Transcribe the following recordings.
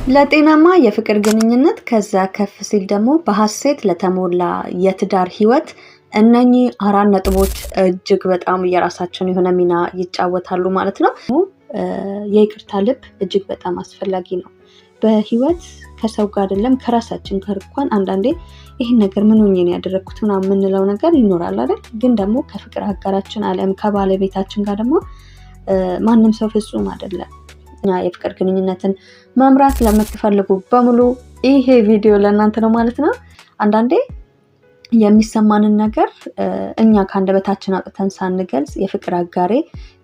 ለጤናማ የፍቅር ግንኙነት ከዛ ከፍ ሲል ደግሞ በሐሴት ለተሞላ የትዳር ህይወት እነኚህ 4 ነጥቦች እጅግ በጣም የራሳቸውን የሆነ ሚና ይጫወታሉ ማለት ነው። የይቅርታ ልብ እጅግ በጣም አስፈላጊ ነው። በህይወት ከሰው ጋር አይደለም ከራሳችን ጋር እንኳን አንዳንዴ ይሄን ነገር ምን ሆኜ ነው ያደረኩት ምናምን የምንለው ነገር ይኖራል አይደል? ግን ደግሞ ከፍቅር አጋራችን አለም ከባለቤታችን ጋር ደግሞ ማንም ሰው ፍጹም አይደለም። የፍቅር ግንኙነትን መምራት ለምትፈልጉ በሙሉ ይሄ ቪዲዮ ለእናንተ ነው ማለት ነው። አንዳንዴ የሚሰማንን ነገር እኛ ከአንደበታችን አውጥተን ሳንገልጽ የፍቅር አጋሬ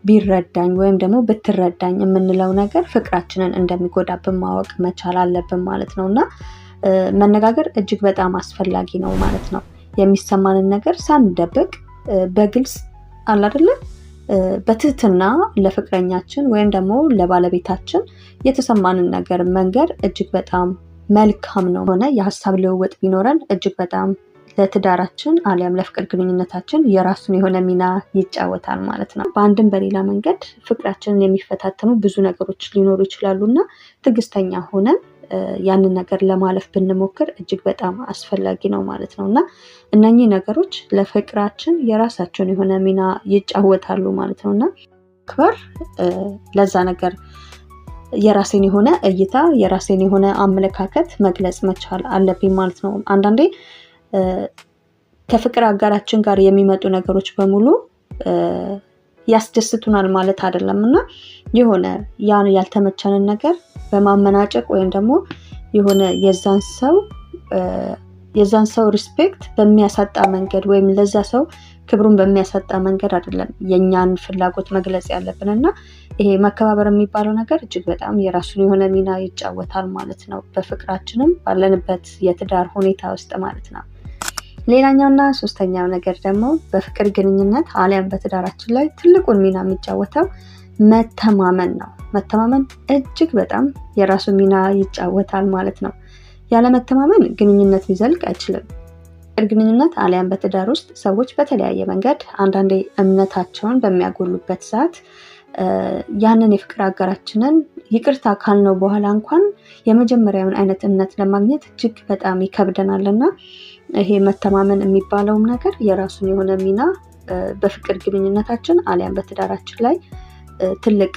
ቢረዳኝ ወይም ደግሞ ብትረዳኝ የምንለው ነገር ፍቅራችንን እንደሚጎዳብን ማወቅ መቻል አለብን ማለት ነው። እና መነጋገር እጅግ በጣም አስፈላጊ ነው ማለት ነው። የሚሰማንን ነገር ሳንደብቅ በግልጽ አለ አይደለ በትህትና ለፍቅረኛችን ወይም ደግሞ ለባለቤታችን የተሰማንን ነገር መንገር እጅግ በጣም መልካም ነው። ሆነ የሀሳብ ልውውጥ ቢኖረን እጅግ በጣም ለትዳራችን አሊያም ለፍቅር ግንኙነታችን የራሱን የሆነ ሚና ይጫወታል ማለት ነው። በአንድም በሌላ መንገድ ፍቅራችንን የሚፈታተኑ ብዙ ነገሮች ሊኖሩ ይችላሉ እና ትዕግስተኛ ሆነን ያንን ነገር ለማለፍ ብንሞክር እጅግ በጣም አስፈላጊ ነው ማለት ነው። እና እነኚህ ነገሮች ለፍቅራችን የራሳቸውን የሆነ ሚና ይጫወታሉ ማለት ነው። እና ክበር ለዛ ነገር የራሴን የሆነ እይታ የራሴን የሆነ አመለካከት መግለጽ መቻል አለብኝ ማለት ነው። አንዳንዴ ከፍቅር አጋራችን ጋር የሚመጡ ነገሮች በሙሉ ያስደስቱናል ማለት አይደለም እና የሆነ ያን ያልተመቸንን ነገር በማመናጨቅ ወይም ደግሞ የሆነ የዛን ሰው ሪስፔክት በሚያሳጣ መንገድ ወይም ለዛ ሰው ክብሩን በሚያሳጣ መንገድ አይደለም የኛን ፍላጎት መግለጽ ያለብን እና ይሄ መከባበር የሚባለው ነገር እጅግ በጣም የራሱን የሆነ ሚና ይጫወታል ማለት ነው። በፍቅራችንም ባለንበት የትዳር ሁኔታ ውስጥ ማለት ነው። ሌላኛውና ሶስተኛው ነገር ደግሞ በፍቅር ግንኙነት አሊያም በትዳራችን ላይ ትልቁን ሚና የሚጫወተው መተማመን ነው። መተማመን እጅግ በጣም የራሱ ሚና ይጫወታል ማለት ነው። ያለ መተማመን ግንኙነት ሊዘልቅ አይችልም። ግንኙነት አሊያም በትዳር ውስጥ ሰዎች በተለያየ መንገድ አንዳንዴ እምነታቸውን በሚያጎሉበት ሰዓት ያንን የፍቅር አጋራችንን ይቅርታ ካልነው በኋላ እንኳን የመጀመሪያውን አይነት እምነት ለማግኘት እጅግ በጣም ይከብደናልና ይሄ መተማመን የሚባለውም ነገር የራሱን የሆነ ሚና በፍቅር ግንኙነታችን አሊያም በትዳራችን ላይ ትልቅ